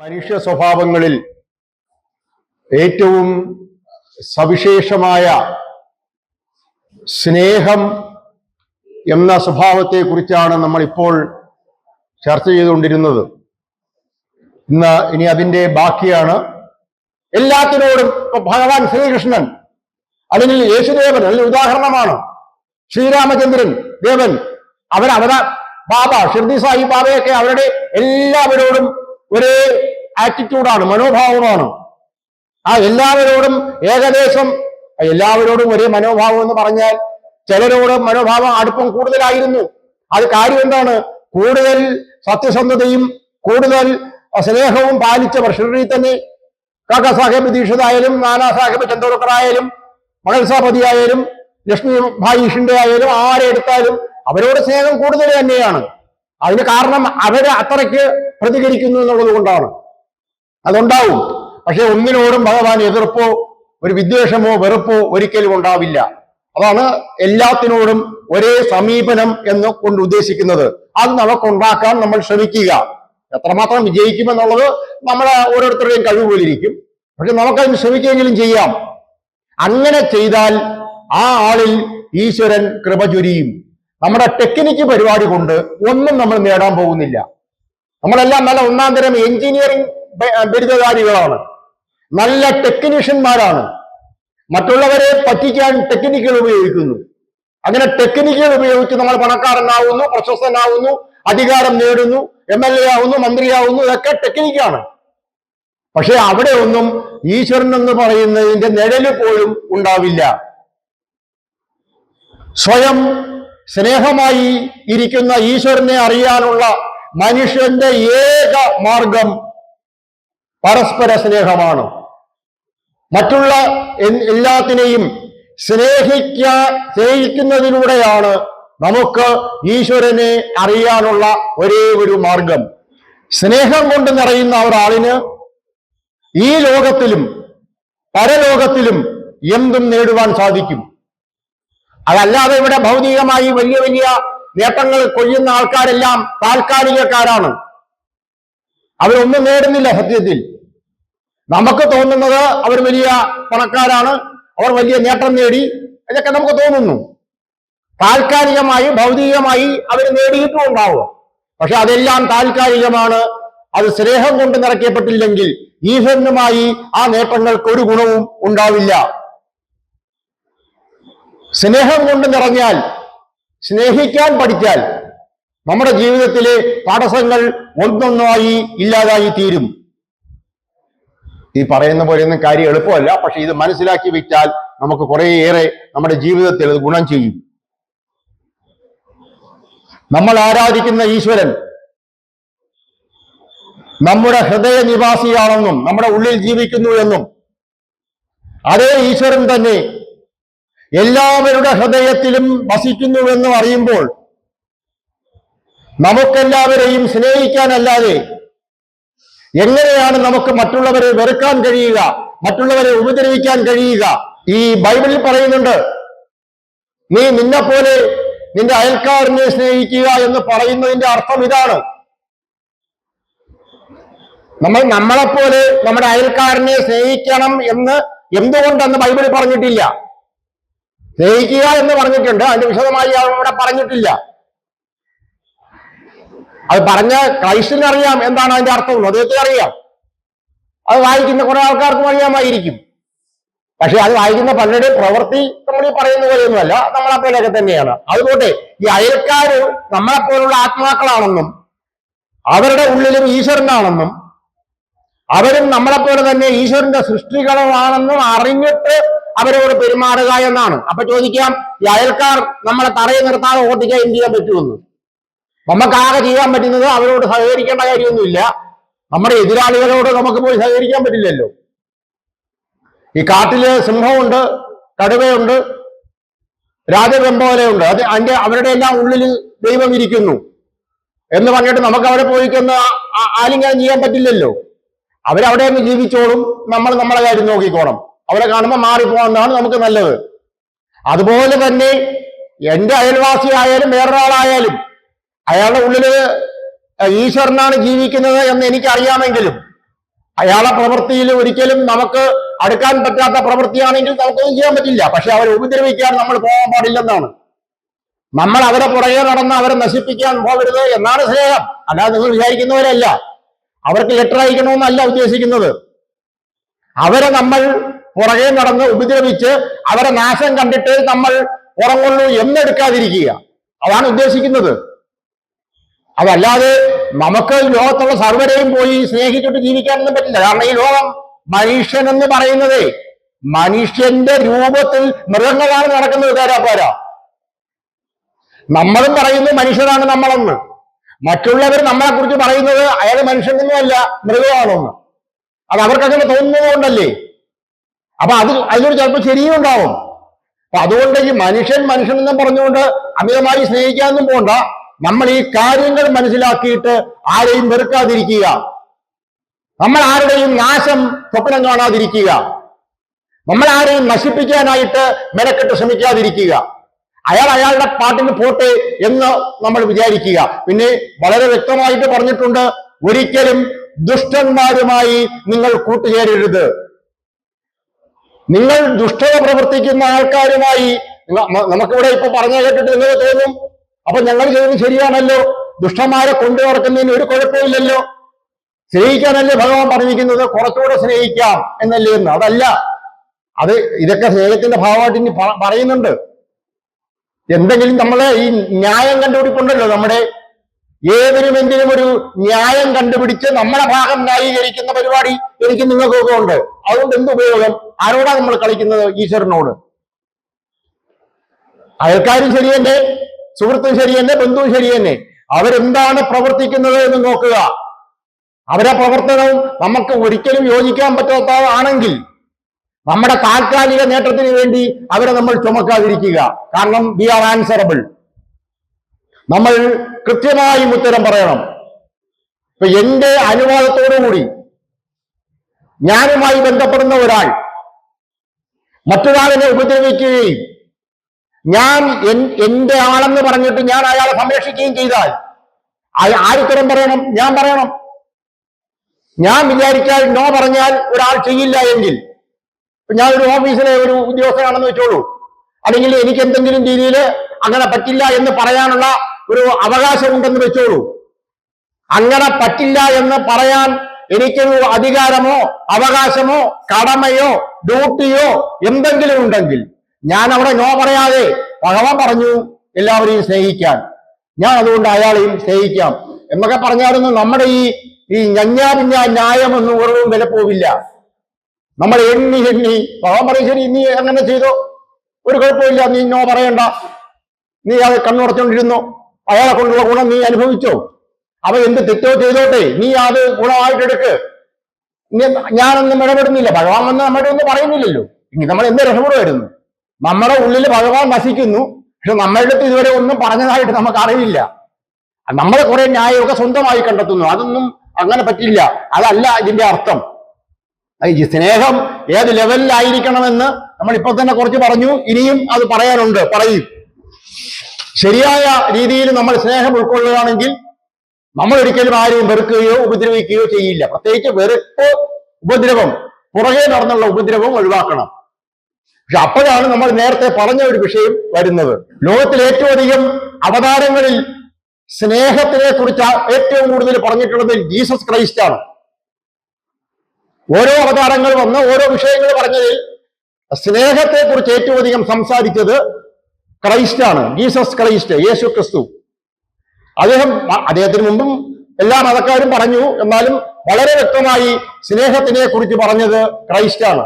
മനുഷ്യ സ്വഭാവങ്ങളിൽ ഏറ്റവും സവിശേഷമായ സ്നേഹം എന്ന സ്വഭാവത്തെക്കുറിച്ചാണ് നമ്മൾ ഇപ്പോൾ ചർച്ച ചെയ്തുകൊണ്ടിരുന്നത്. ഇനി അതിൻ്റെ ബാക്കിയാണ്. എല്ലാത്തിനോടും ഭഗവാൻ ശ്രീകൃഷ്ണൻ അല്ലെങ്കിൽ യേശുദേവൻ അല്ലെങ്കിൽ ഉദാഹരണമാണ് ശ്രീരാമചന്ദ്രൻ ദേവൻ. ബാബ ഷിർദി സായി ബാബയൊക്കെ അവരുടെ എല്ലാവരോടും ഒരേ ആറ്റിറ്റ്യൂഡാണ്, മനോഭാവമാണ്. ആ എല്ലാവരോടും ഏകദേശം എല്ലാവരോടും ഒരേ മനോഭാവം എന്ന് പറഞ്ഞാൽ ചിലരോട് മനോഭാവം അടുപ്പം കൂടുതലായിരുന്നു. അത് കാര്യം എന്താണ്? കൂടുതൽ സത്യസന്ധതയും കൂടുതൽ സ്നേഹവും പാലിച്ചവർ ഷിർഡി തന്നെ കാക്ക സാഹേബ് ദീക്ഷിതായാലും നാനാ സാഹേബ് ചന്ദോർക്കർ ആയാലും മഹൽസാപതി ആയാലും ലക്ഷ്മി ഭായി ഷിൻഡെ ആയാലും ആരെ എടുത്താലും അവരോട് സ്നേഹം കൂടുതൽ തന്നെയാണ്. അതിന് കാരണം അവര് അത്രയ്ക്ക് പ്രതികരിക്കുന്നു എന്നുള്ളത് കൊണ്ടാണ്. അതുണ്ടാവും. പക്ഷെ ഒന്നിനോടും ഭഗവാൻ എതിർപ്പോ ഒരു വിദ്വേഷമോ വെറുപ്പോ ഒരിക്കലും ഉണ്ടാവില്ല. അതാണ് എല്ലാത്തിനോടും ഒരേ സമീപനം എന്ന് കൊണ്ട് ഉദ്ദേശിക്കുന്നത്. അത് നമുക്കുണ്ടാക്കാൻ നമ്മൾ ശ്രമിക്കുക. എത്രമാത്രം വിജയിക്കുമെന്നുള്ളത് നമ്മളെ ഓരോരുത്തരുടെയും കഴിവ് പോലിരിക്കും. പക്ഷെ നമുക്കതിന് ശ്രമിക്കുകയെങ്കിലും ചെയ്യാം. അങ്ങനെ ചെയ്താൽ ആ ആളിൽ ഈശ്വരൻ കൃപ ചൊരിയും. നമ്മുടെ ടെക്നിക്ക് പരിപാടി കൊണ്ട് ഒന്നും നമ്മൾ നേടാൻ പോകുന്നില്ല. നമ്മളെല്ലാം നല്ല ഒന്നാം തരം എഞ്ചിനീയറിംഗ് ബിരുദധാരികളാണ്, നല്ല ടെക്നീഷ്യന്മാരാണ്. മറ്റുള്ളവരെ പറ്റിക്കാൻ ടെക്നിക്കുകൾ ഉപയോഗിക്കുന്നു. അങ്ങനെ ടെക്നിക്കുകൾ ഉപയോഗിച്ച് നമ്മൾ പണക്കാരനാവുന്നു, പ്രശസ്തനാവുന്നു, അധികാരം നേടുന്നു, MLA ആവുന്നു, മന്ത്രിയാവുന്നു. ഇതൊക്കെ ടെക്നിക്കാണ്. പക്ഷെ അവിടെ ഒന്നും ഈശ്വരൻ എന്ന് പറയുന്നതിന്റെ നിഴല് പോലും ഉണ്ടാവില്ല. സ്വയം സ്നേഹമായി ഇരിക്കുന്ന ഈശ്വരനെ അറിയാനുള്ള മനുഷ്യന്റെ ഏക മാർഗം പരസ്പര സ്നേഹമാണ്. മറ്റുള്ള എല്ലാത്തിനെയും സ്നേഹിക്കുന്നതിലൂടെയാണ് നമുക്ക് ഈശ്വരനെ അറിയാനുള്ള ഒരേ ഒരു മാർഗം. സ്നേഹം കൊണ്ട് നിറയുന്ന ഒരാളിന് ഈ ലോകത്തിലും പരലോകത്തിലും എന്തും നേടുവാൻ സാധിക്കും. അതല്ലാതെ ഇവിടെ ഭൗതികമായി വലിയ വലിയ നേട്ടങ്ങൾ കൊയ്യുന്ന ആൾക്കാരെല്ലാം താൽക്കാലികക്കാരാണ്. അവരൊന്നും നേടുന്നില്ല. സത്യത്തിൽ നമുക്ക് തോന്നുന്നത് അവർ വലിയ പണക്കാരാണ്, അവർ വലിയ നേട്ടം നേടി, ഇതൊക്കെ നമുക്ക് തോന്നുന്നു. താൽക്കാലികമായി ഭൗതികമായി അവർ നേടിയിട്ടും ഉണ്ടാവും. പക്ഷെ അതെല്ലാം താൽക്കാലികമാണ്. അത് സ്നേഹം കൊണ്ട് നിറയ്ക്കപ്പെട്ടില്ലെങ്കിൽ ഈശ്വരനുമായി ആ നേട്ടങ്ങൾക്ക് ഒരു ഗുണവും ഉണ്ടാവില്ല. സ്നേഹം കൊണ്ട് നിറഞ്ഞാൽ, സ്നേഹിക്കാൻ പഠിച്ചാൽ നമ്മുടെ ജീവിതത്തിലെ തടസ്സങ്ങൾ ഒന്നൊന്നായി ഇല്ലാതായി തീരും. ഈ പറയുന്ന പോലെയൊന്നും കാര്യം എളുപ്പമല്ല. പക്ഷെ ഇത് മനസ്സിലാക്കി വെച്ചാൽ നമുക്ക് കുറേയേറെ നമ്മുടെ ജീവിതത്തിൽ അത് ഗുണം ചെയ്യും. നമ്മൾ ആരാധിക്കുന്ന ഈശ്വരൻ നമ്മുടെ ഹൃദയ നിവാസിയാണെന്നും നമ്മുടെ ഉള്ളിൽ ജീവിക്കുന്നു എന്നും അതേ ഈശ്വരൻ തന്നെ എല്ലാവരുടെ ഹൃദയത്തിലും വസിക്കുന്നുവെന്നും അറിയുമ്പോൾ നമുക്കെല്ലാവരെയും സ്നേഹിക്കാനല്ലാതെ എങ്ങനെയാണ് നമുക്ക് മറ്റുള്ളവരെ വെറുക്കാൻ കഴിയുക, മറ്റുള്ളവരെ ഉപദ്രവിക്കാൻ കഴിയുക? ഈ ബൈബിളിൽ പറയുന്നുണ്ട്, നീ നിന്നെപ്പോലെ നിന്റെ അയൽക്കാരനെ സ്നേഹിക്കുക എന്ന് പറയുന്നതിന്റെ അർത്ഥം ഇതാണ്. നമ്മളെപ്പോലെ നമ്മുടെ അയൽക്കാരനെ സ്നേഹിക്കണം എന്ന് എന്തുകൊണ്ടെന്ന് ബൈബിളിൽ പറഞ്ഞിട്ടില്ല. സ്നേഹിക്കുക എന്ന് പറഞ്ഞിട്ടുണ്ട്, അതിന്റെ വിശദമായി അവിടെ പറഞ്ഞിട്ടില്ല. അത് പറഞ്ഞ ക്രൈസ്റ്റിനറിയാം എന്താണ് അതിന്റെ അർത്ഥം, അദ്ദേഹത്തിന് അറിയാം. അത് വായിക്കുന്ന കുറെ ആൾക്കാർക്കും അറിയാമായിരിക്കും. പക്ഷെ അത് വായിക്കുന്ന പലരുടെയും പ്രവൃത്തി നമ്മൾ ഈ പറയുന്ന പോലെയൊന്നുമല്ല, നമ്മളെപ്പോലെയൊക്കെ തന്നെയാണ്. അതുകൊണ്ട് ഈ അയൽക്കാര് നമ്മളെപ്പോലുള്ള ആത്മാക്കളാണെന്നും അവരുടെ ഉള്ളിലും ഈശ്വരനാണെന്നും അവരും നമ്മളെപ്പോലെ തന്നെ ഈശ്വരന്റെ സൃഷ്ടികളാണെന്നും അറിഞ്ഞിട്ട് അവരോട് പെരുമാറുക എന്നാണ്. അപ്പൊ ചോദിക്കാം, ഈ അയൽക്കാർ നമ്മളെ തറയിൽ നിർത്താതെ ഓട്ടിക്കാൻ എന്ത് ചെയ്യാൻ പറ്റുമെന്ന്? നമുക്കാകെ ചെയ്യാൻ പറ്റുന്നത് അവരോട് സഹകരിക്കേണ്ട കാര്യമൊന്നുമില്ല. നമ്മുടെ എതിരാളികളോട് നമുക്ക് പോയി സഹകരിക്കാൻ പറ്റില്ലല്ലോ. ഈ കാട്ടില് സിംഹമുണ്ട്, കടുവയുണ്ട്, രാജവെമ്പോലയുണ്ട്. അവരുടെ എല്ലാം ഉള്ളിൽ ദൈവം ഇരിക്കുന്നു എന്ന് പറഞ്ഞിട്ട് നമുക്ക് അവരെ പോയിക്കൊന്ന് ആലിംഗനം ചെയ്യാൻ പറ്റില്ലല്ലോ. അവരവിടെ ഒന്ന് ജീവിച്ചോളും, നമ്മൾ നമ്മളെ കാര്യം നോക്കിക്കോണം. അവരെ കാണുമ്പോൾ മാറിപ്പോകുന്നതാണ് നമുക്ക് നല്ലത്. അതുപോലെ തന്നെ എന്റെ അയൽവാസി ആയാലും വേറൊരാളായാലും അയാളുടെ ഉള്ളില് ഈശ്വരനാണ് ജീവിക്കുന്നത് എന്ന് എനിക്കറിയാമെങ്കിലും അയാളെ പ്രവൃത്തിയിൽ ഒരിക്കലും നമുക്ക് അടുക്കാൻ പറ്റാത്ത പ്രവൃത്തിയാണെങ്കിൽ നമുക്കൊന്നും ചെയ്യാൻ പറ്റില്ല. പക്ഷെ അവരെ ഉപദ്രവിക്കാൻ നമ്മൾ പോകാൻ പാടില്ലെന്നാണ്. നമ്മൾ അവരെ പുറകെ നടന്ന് അവരെ നശിപ്പിക്കാൻ പോകരുത് എന്നാണ് സ്നേഹം. അല്ലാതെ നിങ്ങൾ വിചാരിക്കുന്നവരല്ല. അവർക്ക് ലെറ്റർ അയക്കണമെന്നല്ല ഉദ്ദേശിക്കുന്നത്. അവരെ നമ്മൾ പുറകെ നടന്ന് ഉപദ്രവിച്ച് അവരെ നാശം കണ്ടിട്ട് നമ്മൾ ഉറങ്ങുള്ളൂ എന്നെടുക്കാതിരിക്കുക, അതാണ് ഉദ്ദേശിക്കുന്നത്. അതല്ലാതെ നമുക്ക് ലോകത്തുള്ള സർവരെയും പോയി സ്നേഹിച്ചിട്ട് ജീവിക്കാനൊന്നും പറ്റില്ല. കാരണം ഈ ലോകം മനുഷ്യൻ എന്ന് പറയുന്നത് മനുഷ്യന്റെ രൂപത്തിൽ മൃഗങ്ങളാണ് നടക്കുന്നത്. തേരാപ്പാരാ നമ്മളും പറയുന്നു മനുഷ്യരാണ് നമ്മളെന്ന്. മറ്റുള്ളവർ നമ്മളെ കുറിച്ച് പറയുന്നത് അയാൾ മനുഷ്യനൊന്നുമല്ല മൃഗമാണെന്ന്. അത് അവർക്കങ്ങനെ തോന്നുന്നതുകൊണ്ടല്ലേ. അപ്പൊ അതിലൊരു ചിലപ്പോൾ ശരിയും ഉണ്ടാവും. അപ്പൊ അതുകൊണ്ട് ഈ മനുഷ്യൻ എന്ന് പറഞ്ഞുകൊണ്ട് അമിതമായി സ്നേഹിക്കാനൊന്നും പോണ്ട. നമ്മൾ ഈ കാര്യങ്ങൾ മനസ്സിലാക്കിയിട്ട് ആരെയും വെറുക്കാതിരിക്കുക, നമ്മൾ ആരുടെയും നാശം സ്വപ്നം കാണാതിരിക്കുക, നമ്മൾ ആരെയും നശിപ്പിക്കാനായിട്ട് മെനക്കെട്ട് ശ്രമിക്കാതിരിക്കുക. അയാളുടെ പാട്ടിന് പോട്ടെ എന്ന് നമ്മൾ വിചാരിക്കുക. പിന്നെ വളരെ വ്യക്തമായിട്ട് പറഞ്ഞിട്ടുണ്ട്, ഒരിക്കലും ദുഷ്ടന്മാരുമായി നിങ്ങൾ കൂട്ടുചേരരുത്. നിങ്ങൾ ദുഷ്ടത പ്രവർത്തിക്കുന്ന ആൾക്കാരുമായി നമുക്കിവിടെ ഇപ്പൊ പറഞ്ഞു കേട്ടിട്ട് നിങ്ങൾ തോന്നും അപ്പൊ ഞങ്ങൾ ചെയ്യുന്നത് ശരിയാണല്ലോ, ദുഷ്ടന്മാരെ കൊണ്ടു നടക്കുന്നതിന് ഒരു കുഴപ്പമില്ലല്ലോ, സ്നേഹിക്കാനല്ലേ ഭഗവാൻ പറഞ്ഞിരിക്കുന്നത്, കുറച്ചുകൂടെ സ്നേഹിക്കാം എന്നല്ലേ എന്ന്. അതല്ല, ഇതൊക്കെ സ്നേഹത്തിന്റെ ഭാഗമായിട്ട് ഇനി പറയുന്നുണ്ട്. എന്തെങ്കിലും നമ്മളെ ഈ ന്യായം കണ്ടുപിടിപ്പുണ്ടല്ലോ, നമ്മുടെ ഏതിനും എന്തിനും ഒരു ന്യായം കണ്ടുപിടിച്ച് നമ്മളെ ഭാഗം ന്യായീകരിക്കുന്ന പരിപാടി എനിക്ക് നിങ്ങൾക്കൊക്കെ ഉണ്ട്. അതുകൊണ്ട് എന്ത് ഉപയോഗം? ആരോടാ നമ്മൾ കളിക്കുന്നത്? ഈശ്വരനോട്. അയൽക്കാരും ശരി തന്നെ, സുഹൃത്തും ശരി തന്നെ, ബന്ധുവും ശരി തന്നെ. അവരെന്താണ് പ്രവർത്തിക്കുന്നത് എന്ന് നോക്കുക. അവരെ പ്രവർത്തനവും നമുക്ക് ഒരിക്കലും യോജിക്കാൻ പറ്റാത്തതാണെങ്കിൽ നമ്മുടെ താൽക്കാലിക നേട്ടത്തിന് വേണ്ടി അവരെ നമ്മൾ ചുമക്കാതിരിക്കുക. കാരണം വി ആർ ആൻസറബിൾ. നമ്മൾ കൃത്യമായും ഉത്തരം പറയണം. ഇപ്പൊ എന്റെ അനുവാദത്തോടുകൂടി ഞാനുമായി ബന്ധപ്പെടുന്ന ഒരാൾ മറ്റൊരാളിനെ ഉപദ്രവിക്കുകയും ഞാൻ എന്റെ ആളെന്ന് പറഞ്ഞിട്ട് ഞാൻ അയാളെ സംരക്ഷിക്കുകയും ചെയ്താൽ ആരുത്തരം പറയണം? ഞാൻ പറയണം. ഞാൻ വിചാരിച്ചാൽ നോ പറഞ്ഞാൽ ഒരാൾ ചെയ്യില്ല എങ്കിൽ, ഞാൻ ഒരു ഓഫീസിലെ ഒരു ഉദ്യോഗസ്ഥനാണെന്ന് വെച്ചോളൂ, അല്ലെങ്കിൽ എനിക്ക് എന്തെങ്കിലും രീതിയിൽ അങ്ങനെ പറ്റില്ല എന്ന് പറയാനുള്ള ഒരു അവകാശമുണ്ടെന്ന് വെച്ചോളൂ. അങ്ങനെ പറ്റില്ല എന്ന് പറയാൻ എനിക്കൊരു അധികാരമോ അവകാശമോ കടമയോ ഡ്യൂട്ടിയോ എന്തെങ്കിലും ഉണ്ടെങ്കിൽ ഞാൻ അവിടെ നോ പറയാതെ, ഭഗവാൻ പറഞ്ഞു എല്ലാവരെയും സ്നേഹിക്കാൻ, ഞാൻ അതുകൊണ്ട് അയാളെയും സ്നേഹിക്കാം എന്നൊക്കെ പറഞ്ഞാലൊന്നും നമ്മുടെ ഈ ഞഞ്ഞാ പിഞ്ഞാ ന്യായമൊന്നും ഒരു വില പോവില്ല. നമ്മൾ എണ്ണി ഭഗവാൻ പറയും ശരി, നീ അങ്ങനെ ചെയ്തോ, ഒരു കുഴപ്പമില്ല, നീ നോ പറയണ്ട, നീ അത് കണ്ണുടച്ചോണ്ടിരുന്നോ, അയാളെ കൊണ്ടുള്ള ഗുണം നീ അനുഭവിച്ചോ, അവ എന്ത് തെറ്റോ ചെയ്തോട്ടെ, നീ അത് ഗുണമായിട്ടെടുക്ക്, ഞാനൊന്നും ഇടപെടുന്നില്ല. ഭഗവാൻ വന്ന് നമ്മുടെ ഒന്നും പറയുന്നില്ലല്ലോ. ഇനി നമ്മൾ എന്ത് രക്ഷപ്പെടുമായിരുന്നു? നമ്മുടെ ഉള്ളിൽ ഭഗവാൻ വസിക്കുന്നു, പക്ഷെ നമ്മളുടെ അടുത്ത് ഇതുവരെ ഒന്നും പറഞ്ഞതായിട്ട് നമുക്ക് അറിയില്ല. നമ്മളെ കുറെ ന്യായമൊക്കെ സ്വന്തമായി കണ്ടെത്തുന്നു. അതൊന്നും അങ്ങനെ പറ്റില്ല. അതല്ല ഇതിന്റെ അർത്ഥം. ഈ സ്നേഹം ഏത് ലെവലിലായിരിക്കണമെന്ന് നമ്മൾ ഇപ്പൊ തന്നെ കുറച്ച് പറഞ്ഞു, ഇനിയും അത് പറയാനുണ്ട്, പറയും. ശരിയായ രീതിയിൽ നമ്മൾ സ്നേഹം ഉൾക്കൊള്ളുകയാണെങ്കിൽ നമ്മൾ ഒരിക്കലും ആരെയും വെറുക്കുകയോ ഉപദ്രവിക്കുകയോ ചെയ്യില്ല. പ്രത്യേകിച്ച് വെറുപ്പ്, ഉപദ്രവം, പുറകെ നടന്നുള്ള ഉപദ്രവം ഒഴിവാക്കണം. പക്ഷെ അപ്പോഴാണ് നമ്മൾ നേരത്തെ പറഞ്ഞ ഒരു വിഷയം വരുന്നത്. ലോകത്തിൽ ഏറ്റവും അധികം അവതാരങ്ങളിൽ സ്നേഹത്തിനെ കുറിച്ച് ഏറ്റവും കൂടുതൽ പറഞ്ഞിട്ടുള്ളത് ജീസസ് ക്രൈസ്റ്റ് ആണ്. ഓരോ അവതാരങ്ങൾ വന്ന് ഓരോ വിഷയങ്ങൾ പറഞ്ഞതിൽ സ്നേഹത്തെ കുറിച്ച് ഏറ്റവും അധികം സംസാരിച്ചത് ക്രൈസ്റ്റ് ആണ്. ജീസസ് ക്രൈസ്റ്റ്, യേശു ക്രിസ്തു. അദ്ദേഹത്തിന് മുമ്പും എല്ലാ മതക്കാരും പറഞ്ഞു, എന്നാലും വളരെ വ്യക്തമായി സ്നേഹത്തിനെ കുറിച്ച് പറഞ്ഞത് ക്രൈസ്റ്റ് ആണ്.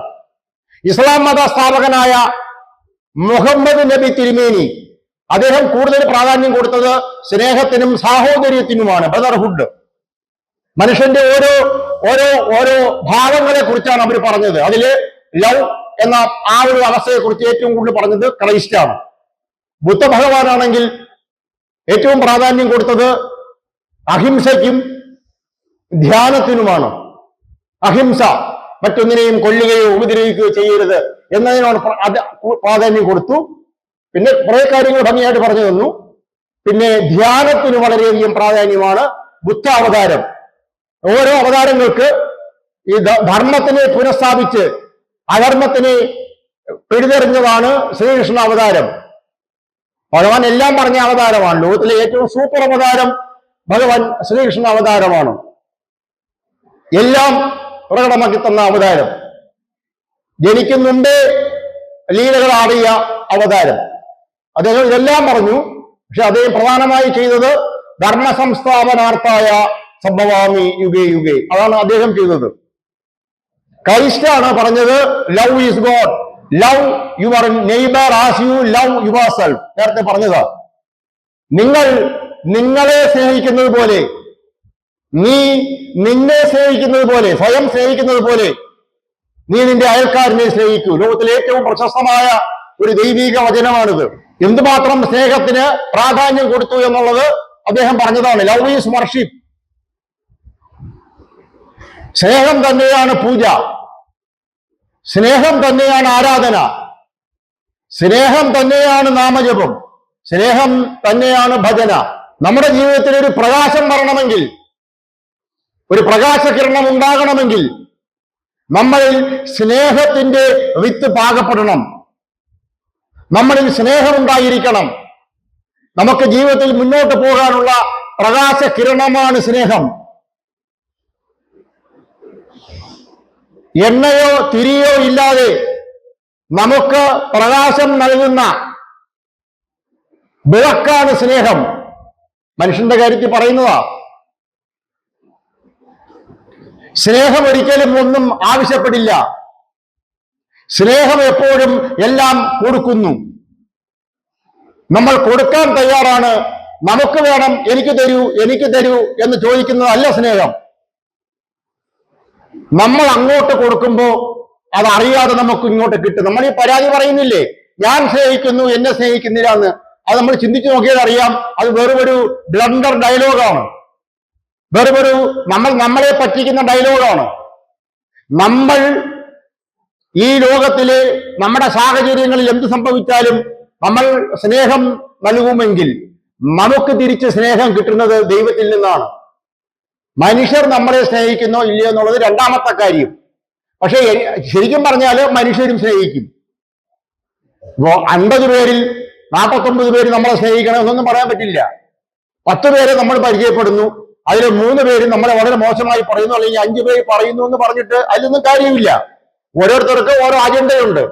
ഇസ്ലാം മത സ്ഥാപകനായ മുഹമ്മദ് നബി തിരുമേനി, അദ്ദേഹം കൂടുതൽ പ്രാധാന്യം കൊടുത്തത് സ്നേഹത്തിനും സാഹോദര്യത്തിനുമാണ്, ബ്രദർഹുഡ്. മനുഷ്യന്റെ ഓരോ ഓരോ ഓരോ ഭാവങ്ങളെ കുറിച്ചാണ് അവർ പറഞ്ഞത്. അതില് ലവ് എന്ന ആ ഒരു അവസ്ഥയെ കുറിച്ച് ഏറ്റവും കൂടുതൽ പറഞ്ഞത് ക്രൈസ്റ്റ് ആണ്. ബുദ്ധ ഭഗവാനാണെങ്കിൽ ഏറ്റവും പ്രാധാന്യം കൊടുത്തത് അഹിംസയ്ക്കും ധ്യാനത്തിനുമാണ്. അഹിംസ, മറ്റൊന്നിനെയും കൊല്ലുകയോ ഉപദ്രവിക്കുകയോ ചെയ്യരുത് എന്നതിനോട് പ്രാധാന്യം കൊടുത്തു. പിന്നെ കുറെ കാര്യങ്ങൾ ഭംഗിയായിട്ട് പറഞ്ഞു തന്നു. പിന്നെ ധ്യാനത്തിന് വളരെയധികം പ്രാധാന്യമാണ്. ബുദ്ധ അവതാരം, ഓരോ അവതാരങ്ങൾക്ക് ഈ ധർമ്മത്തിനെ പുനഃസ്ഥാപിച്ച് അധർമ്മത്തിനെ പിഴുതെറിഞ്ഞതാണ് ശ്രീകൃഷ്ണ അവതാരം. ഭഗവാൻ എല്ലാം പറഞ്ഞ അവതാരമാണ്. ലോകത്തിലെ ഏറ്റവും സൂപ്പർ അവതാരം ഭഗവാൻ ശ്രീകൃഷ്ണ അവതാരമാണ്. എല്ലാം പ്രകടമാക്കി തന്ന അവതാരം, ജനിക്കുന്നുണ്ട് ലീലകൾ ആടിയ അവതാരം. അദ്ദേഹം ഇതെല്ലാം പറഞ്ഞു. പക്ഷെ അദ്ദേഹം പ്രധാനമായി ചെയ്തത് ധർമ്മ സംസ്ഥാപനാർത്ഥായ സംഭവാമി യുഗേ യുഗേ, അതാണ് അദ്ദേഹം ചെയ്തത്. ക്രൈസ്റ്റാണ് പറഞ്ഞത് love is God, love your neighbour as you love your self. നേരത്തെ പറഞ്ഞതാ, നിങ്ങൾ നിങ്ങളെ സ്നേഹിക്കുന്നത് പോലെ, നീ നിന്നെ സ്നേഹിക്കുന്നത് പോലെ, സ്വയം സ്നേഹിക്കുന്നത് പോലെ നീ നിന്റെ അയൽക്കാരനെ സ്നേഹിക്കൂ. ലോകത്തിലെ ഏറ്റവും പ്രശസ്തമായ ഒരു ദൈവിക വചനമാണിത്. എന്തുമാത്രം സ്നേഹത്തിന് പ്രാധാന്യം കൊടുത്തു എന്നുള്ളത് അദ്ദേഹം പറഞ്ഞതാണ്. Love is worship. സ്നേഹം തന്നെയാണ് പൂജ, സ്നേഹം തന്നെയാണ് ആരാധന, സ്നേഹം തന്നെയാണ് നാമജപം, സ്നേഹം തന്നെയാണ് ഭജന. നമ്മുടെ ജീവിതത്തിൽ ഒരു പ്രകാശം വരണമെങ്കിൽ, ഒരു പ്രകാശകിരണം ഉണ്ടാകണമെങ്കിൽ നമ്മളിൽ സ്നേഹത്തിന്റെ വിത്ത് പാകപ്പെടണം. നമ്മളിൽ സ്നേഹമുണ്ടായിരിക്കണം. നമുക്ക് ജീവിതത്തിൽ മുന്നോട്ട് പോകാനുള്ള പ്രകാശകിരണമാണ് സ്നേഹം. എണ്ണയോ തിരിയോ ഇല്ലാതെ നമുക്ക് പ്രകാശം നൽകുന്ന വിളക്കാണ് സ്നേഹം. മനുഷ്യന്റെ കാര്യത്തിൽ പറയുന്നതാ. സ്നേഹം ഒരിക്കലും ഒന്നും ആവശ്യപ്പെടില്ല. സ്നേഹം എപ്പോഴും എല്ലാം കൊടുക്കുന്നു. നമ്മൾ കൊടുക്കാൻ തയ്യാറാണ്. നമുക്ക് വേണം, എനിക്ക് തരൂ, എനിക്ക് തരൂ എന്ന് ചോദിക്കുന്നതല്ല സ്നേഹം. നമ്മൾ അങ്ങോട്ട് കൊടുക്കുമ്പോൾ അതറിയാതെ നമുക്ക് ഇങ്ങോട്ട് കിട്ടും. നമ്മൾ ഈ പരാതി പറയുന്നില്ലേ, ഞാൻ സ്നേഹിക്കുന്നു, എന്നെ സ്നേഹിക്കുന്നില്ല എന്ന്. അത് നമ്മൾ ചിന്തിച്ചു നോക്കിയാൽ അറിയാം, അത് വെറുമൊരു ബ്ലണ്ടർ ഡയലോഗാണ്, വെറുമൊരു നമ്മളെ പറ്റിക്കുന്ന ഡയലോഗാണ്. നമ്മൾ ഈ ലോകത്തിലെ നമ്മുടെ സാഹചര്യങ്ങളിൽ എന്ത് സംഭവിച്ചാലും നമ്മൾ സ്നേഹം നൽകുമെങ്കിൽ നമുക്ക് തിരിച്ച് സ്നേഹം കിട്ടുന്നത് ദൈവത്തിൽ നിന്നാണ്. മനുഷ്യർ നമ്മളെ സ്നേഹിക്കുന്നോ ഇല്ലയോ എന്നുള്ളത് രണ്ടാമത്തെ കാര്യം. പക്ഷെ ശരിക്കും പറഞ്ഞാൽ മനുഷ്യരും സ്നേഹിക്കും. ഇപ്പോ 50 പേരിൽ 49 പേര് നമ്മളെ സ്നേഹിക്കണമെന്നൊന്നും പറയാൻ പറ്റില്ല. 10 പേരെ നമ്മൾ പരിചയപ്പെടുന്നു, അതിൽ 3 പേര് നമ്മളെ വളരെ മോശമായി പറയുന്നു, അല്ലെങ്കിൽ 5 പേര് പറയുന്നു എന്ന് പറഞ്ഞിട്ട് അതിലൊന്നും കാര്യമില്ല. ഓരോരുത്തർക്ക് ഓരോ അജണ്ടയുണ്ട്,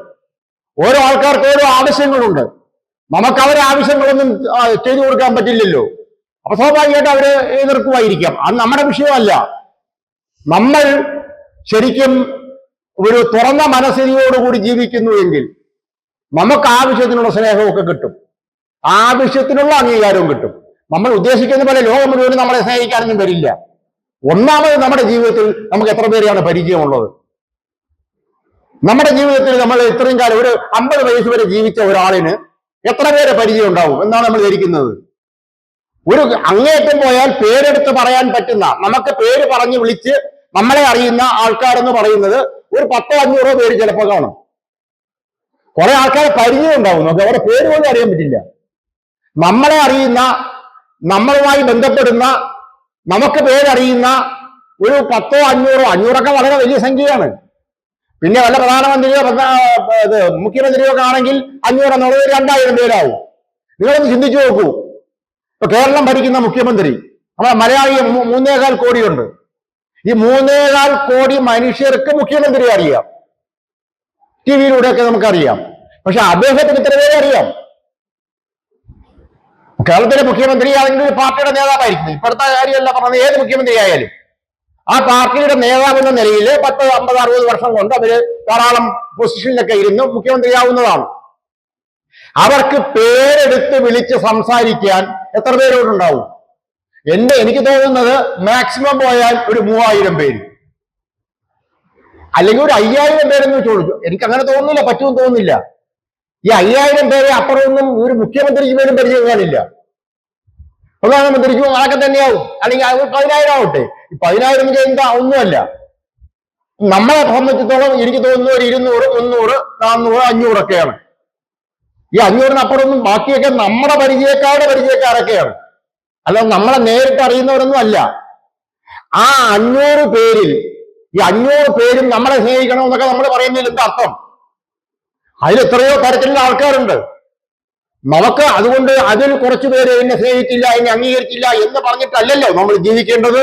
ഓരോ ആൾക്കാർക്ക് ഓരോ ആവശ്യങ്ങളുണ്ട്. നമുക്ക് അവരെ ആവശ്യങ്ങളൊന്നും ചെയ്തു കൊടുക്കാൻ പറ്റില്ലല്ലോ. അപ്പൊ സ്വാഭാവികമായിട്ട് അവര് എതിർക്കുമായിരിക്കാം. അത് നമ്മുടെ വിഷയമല്ല. നമ്മൾ ശരിക്കും ഒരു തുറന്ന മനസ്ഥിതിയോടുകൂടി ജീവിക്കുന്നു എങ്കിൽ നമുക്ക് ആവശ്യത്തിനുള്ള സ്നേഹമൊക്കെ കിട്ടും, ആവശ്യത്തിനുള്ള അംഗീകാരവും കിട്ടും. നമ്മൾ ഉദ്ദേശിക്കുന്ന പോലെ ലോകം മുഴുവനും നമ്മളെ സ്നേഹിക്കാനൊന്നും വരില്ല. ഒന്നാമത് നമ്മുടെ ജീവിതത്തിൽ നമുക്ക് എത്ര പേരെയാണ് പരിചയമുള്ളത്? നമ്മുടെ ജീവിതത്തിൽ നമ്മൾ ഇത്രയും കാലം ഒരു 50 വയസ്സ് വരെ ജീവിച്ച ഒരാളിന് എത്ര പേരെ പരിചയം ഉണ്ടാവും എന്നാണ് നമ്മൾ ധരിക്കുന്നത്? ഒരു അങ്ങേയറ്റം പോയാൽ പേരെടുത്ത് പറയാൻ പറ്റുന്ന, നമുക്ക് പേര് പറഞ്ഞു വിളിച്ച് നമ്മളെ അറിയുന്ന ആൾക്കാരെന്ന് പറയുന്നത് ഒരു 100-500 പേര് ചിലപ്പോൾ കാണും. കുറെ ആൾക്കാരെ പരിചയം ഉണ്ടാവും, നമുക്ക് അവരുടെ പേര് പോലും അറിയാൻ പറ്റില്ല. നമ്മളെ അറിയുന്ന, നമ്മളുമായി ബന്ധപ്പെടുന്ന, നമുക്ക് പേരറിയുന്ന ഒരു 100-500 വളരെ വലിയ സംഖ്യയാണ്. പിന്നെ വല്ല പ്രധാനമന്ത്രിയോ മുഖ്യമന്ത്രിയോ ഒക്കെ ആണെങ്കിൽ 500 എന്നുള്ളത് 2000 പേരാവും. നിങ്ങളൊന്ന് ചിന്തിച്ചു നോക്കൂ. ഇപ്പൊ കേരളം ഭരിക്കുന്ന മുഖ്യമന്ത്രി, നമ്മളെ മലയാളി 3.25 കോടിയുണ്ട്. ഈ 3.25 കോടി മനുഷ്യർക്ക് മുഖ്യമന്ത്രിയെ അറിയാം, ടിവിയിലൂടെയൊക്കെ നമുക്കറിയാം. പക്ഷെ അദ്ദേഹത്തിന് ഇത്ര പേരെ അറിയാം. കേരളത്തിലെ മുഖ്യമന്ത്രി ആണെങ്കിൽ പാർട്ടിയുടെ നേതാവായിരിക്കും. ഇപ്പോഴത്തെ കാര്യമല്ല പറഞ്ഞത്, ഏത് മുഖ്യമന്ത്രി ആയാലും ആ പാർട്ടിയുടെ നേതാവെന്ന നിലയിൽ 10, 50, 60 വർഷം കൊണ്ട് അവര് ധാരാളം പൊസിഷനിലൊക്കെ ഇരുന്ന് മുഖ്യമന്ത്രിയാവുന്നതാണ്. അവർക്ക് പേരെടുത്ത് വിളിച്ച് സംസാരിക്കാൻ എത്ര പേരോടുണ്ടാവും? എനിക്ക് തോന്നുന്നത് മാക്സിമം പോയാൽ ഒരു 3000 പേര്, അല്ലെങ്കിൽ ഒരു 5000 പേരെന്ന് ചോദിച്ചു. എനിക്ക് അങ്ങനെ തോന്നുന്നില്ല, പറ്റുമെന്ന് തോന്നുന്നില്ല. ഈ 5000 പേരെ അപ്പുറമൊന്നും ഒരു മുഖ്യമന്ത്രിക്ക് പോലും പരിചയം കാണില്ല. പ്രധാനമന്ത്രിക്കും അതൊക്കെ തന്നെയാവും, അല്ലെങ്കിൽ 10,000 ആവട്ടെ. ഈ 10,000 എന്താ ഒന്നുമല്ല. നമ്മളെ സംബന്ധിച്ചിടത്തോളം എനിക്ക് തോന്നുന്നു ഒരു 200, 300, 400, 500 ഒക്കെയാണ്. ഈ 500-നപ്പുറമൊന്നും ബാക്കിയൊക്കെ നമ്മുടെ പരിചയക്കാരൊക്കെയാണ്, അല്ലാതെ നമ്മളെ നേരിട്ട് അറിയുന്നവരൊന്നും അല്ല. ആ 500 പേരിൽ ഈ 500 പേരും നമ്മളെ സ്നേഹിക്കണമെന്നൊക്കെ നമ്മൾ പറയുന്നതിൽ എന്താ അർത്ഥം? അതിൽ എത്രയോ തരത്തിലുള്ള ആൾക്കാരുണ്ട്. നമുക്ക് അതുകൊണ്ട് അതിൽ കുറച്ചു പേര് എന്നെ സ്നേഹിക്കില്ല, എന്നെ അംഗീകരിക്കില്ല എന്ന് പറഞ്ഞിട്ടല്ലല്ലോ നമ്മൾ ജീവിക്കേണ്ടത്.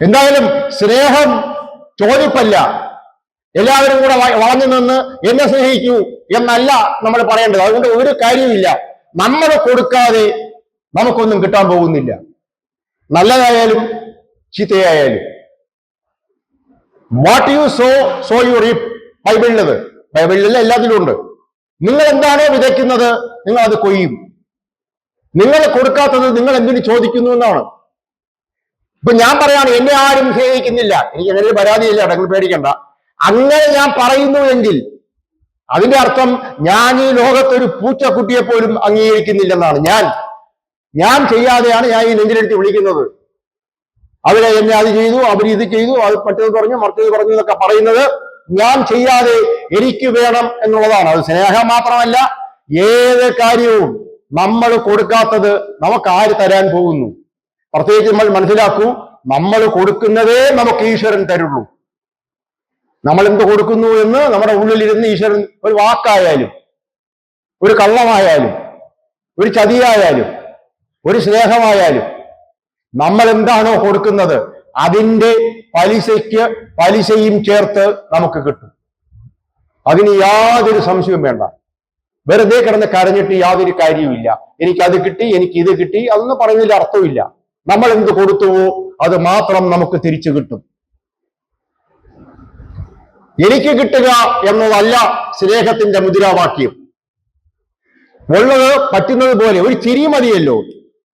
എന്തായാലും സ്നേഹം ചോദിപ്പല്ല. എല്ലാവരും കൂടെ വളഞ്ഞു നിന്ന് എന്നെ സ്നേഹിക്കൂ എന്നല്ല നമ്മൾ പറയേണ്ടത്. അതുകൊണ്ട് ഒരു കാര്യമില്ല. നമ്മൾ കൊടുക്കാതെ നമുക്കൊന്നും കിട്ടാൻ പോകുന്നില്ല, നല്ലതായാലും ചീത്തയായാലും. What you sow you reap. ബൈബിളിൽ എല്ലാത്തിലും ഉണ്ട്. നിങ്ങൾ എന്താണോ വിതയ്ക്കുന്നത് നിങ്ങൾ അത് കൊയ്യും. നിങ്ങൾ കൊടുക്കാത്തത് നിങ്ങൾ എന്തിനു ചോദിക്കുന്നു എന്നാണ്. ഇപ്പൊ ഞാൻ പറയാണ് എന്നെ ആരും സ്നേഹിക്കുന്നില്ല, എനിക്ക് എന്നൊരു പരാതിയില്ല, നിങ്ങൾ പേടിക്കണ്ട. അങ്ങനെ ഞാൻ പറയുന്നു എങ്കിൽ അതിന്റെ അർത്ഥം ഞാൻ ഈ ലോകത്തൊരു പൂച്ചക്കുട്ടിയെ പോലും അംഗീകരിക്കുന്നില്ലെന്നാണ്. ഞാൻ ചെയ്യാതെയാണ് ഞാൻ ഈ നെഞ്ചിലെടുത്ത് വിളിക്കുന്നത്. അവരെ എന്നെ അത് ചെയ്തു, അവർ ഇത് ചെയ്തു, അത് മറ്റേത് പറഞ്ഞു, മറ്റേത് പറഞ്ഞു എന്നൊക്കെ പറയുന്നത് ഞാൻ ചെയ്യാതെ എനിക്ക് വേണം എന്നുള്ളതാണ്. അത് സ്നേഹം മാത്രമല്ല, ഏത് കാര്യവും നമ്മൾ കൊടുക്കാത്തത് നമുക്ക് ആര് തരാൻ പോകുന്നു? പ്രത്യേകിച്ച് നമ്മൾ മനസ്സിലാക്കൂ, നമ്മൾ കൊടുക്കുന്നതേ നമുക്ക് ഈശ്വരൻ തരുള്ളൂ. നമ്മൾ എന്ത് കൊടുക്കുന്നു എന്ന് നമ്മുടെ ഉള്ളിലിരുന്ന് ഈശ്വരൻ, ഒരു വാക്കായാലും, ഒരു കള്ളമായാലും, ഒരു ചതിയായാലും, ഒരു സ്നേഹമായാലും, നമ്മൾ എന്താണോ കൊടുക്കുന്നത് അതിന്റെ പലിശയും ചേർത്ത് നമുക്ക് കിട്ടും. അതിന് യാതൊരു സംശയവും വേണ്ട. വെറുതെ കിടന്ന് കരഞ്ഞിട്ട് യാതൊരു കാര്യവുമില്ല. എനിക്ക് അത് കിട്ടി, എനിക്ക് ഇത് കിട്ടി, അതൊന്നും പറയുന്നതിൽ അർത്ഥമില്ല. നമ്മൾ എന്ത് കൊടുത്തുവോ അത് മാത്രം നമുക്ക് തിരിച്ചു കിട്ടും. എനിക്ക് കിട്ടുക എന്നതല്ല സ്നേഹത്തിന്റെ മുദ്രാവാക്യം. ഉള്ളത് പറ്റുന്നത് പോലെ ഒരു ചിരി മതിയല്ലോ.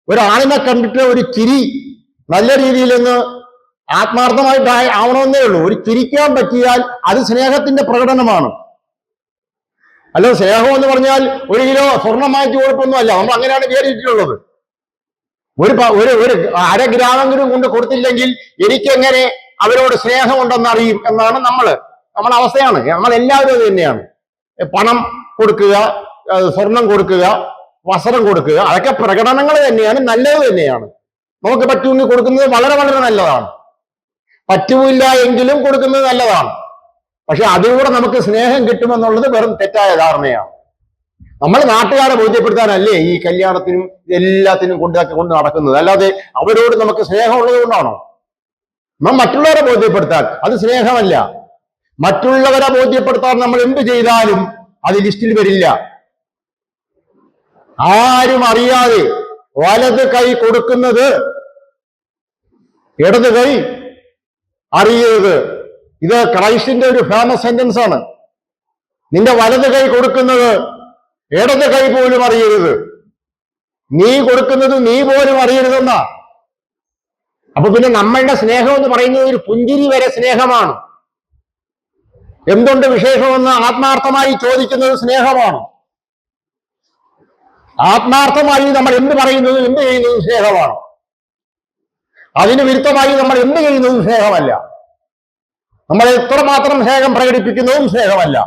ഒരാളിനെ കണ്ടിട്ട് ഒരു ചിരി നല്ല രീതിയിലൊന്ന് ആത്മാർത്ഥമായിട്ട് ആവണമെന്നേ ഉള്ളൂ. ഒരു ചിരിക്കാൻ പറ്റിയാൽ അത് സ്നേഹത്തിന്റെ പ്രകടനമാണ്. അല്ല, സ്നേഹം എന്ന് പറഞ്ഞാൽ 1 കിലോ സ്വർണം വാങ്ങിച്ചു കൊടുക്കൊന്നും അല്ല. നമ്മൾ അങ്ങനെയാണ് വിചാരിച്ചിട്ടുള്ളത്. ഒരു 1/2 ഗ്രാമെങ്കിലും കൊണ്ട് കൊടുത്തില്ലെങ്കിൽ എനിക്കെങ്ങനെ അവരോട് സ്നേഹമുണ്ടെന്ന് അറിയും എന്നാണ് നമ്മളെ അവസ്ഥയാണ്. നമ്മളെല്ലാവരും അത് തന്നെയാണ്. പണം കൊടുക്കുക, സ്വർണം കൊടുക്കുക, വസ്ത്രം കൊടുക്കുക, അതൊക്കെ പ്രകടനങ്ങൾ തന്നെയാണ്, നല്ലത് തന്നെയാണ്. നമുക്ക് പറ്റുമെങ്കിൽ കൊടുക്കുന്നത് വളരെ വളരെ നല്ലതാണ്. പറ്റുമില്ല എങ്കിലും കൊടുക്കുന്നത് നല്ലതാണ്. പക്ഷെ അതിലൂടെ നമുക്ക് സ്നേഹം കിട്ടുമെന്നുള്ളത് വെറും തെറ്റായ ധാരണയാണ്. നമ്മൾ നാട്ടുകാരെ ബോധ്യപ്പെടുത്താനല്ലേ ഈ കല്യാണത്തിനും എല്ലാത്തിനും കൊണ്ട് നടക്കുന്നത്. അല്ലാതെ അവരോട് നമുക്ക് സ്നേഹമുള്ളത് കൊണ്ടാണോ? നാം മറ്റുള്ളവരെ ബോധ്യപ്പെടുത്താൻ, അത് സ്നേഹമല്ല. മറ്റുള്ളവരെ ബോധ്യപ്പെടുത്താൻ നമ്മൾ എന്ത് ചെയ്താലും അത് ലിസ്റ്റിൽ വരില്ല. ആരും അറിയാതെ വലത് കൈ കൊടുക്കുന്നത് ഇടത് കൈ അറിയരുത്. ഇത് ക്രൈസ്റ്റിന്റെ ഒരു ഫേമസ് സെന്റൻസ് ആണ്. നിന്റെ വലത് കൈ കൊടുക്കുന്നത് ഇടത് കൈ പോലും അറിയരുത്. നീ കൊടുക്കുന്നത് നീ പോലും അറിയരുതെന്നാ. അപ്പൊ പിന്നെ നമ്മളുടെ സ്നേഹം എന്ന് പറയുന്നത് ഒരു പുഞ്ചിരി വരെ സ്നേഹമാണ്. എന്തുണ്ട് വിശേഷമെന്ന് ആത്മാർത്ഥമായി ചോദിക്കുന്നത് സ്നേഹമാണ്. ആത്മാർത്ഥമായി നമ്മൾ എന്ത് പറയുന്നതും എന്ത് ചെയ്യുന്നതും സ്നേഹമാണ്. അതിന് വിരുദ്ധമായി നമ്മൾ എന്ത് ചെയ്യുന്നതും സ്നേഹമല്ല. നമ്മൾ എത്രമാത്രം സ്നേഹം പ്രകടിപ്പിക്കുന്നതും സ്നേഹമല്ല.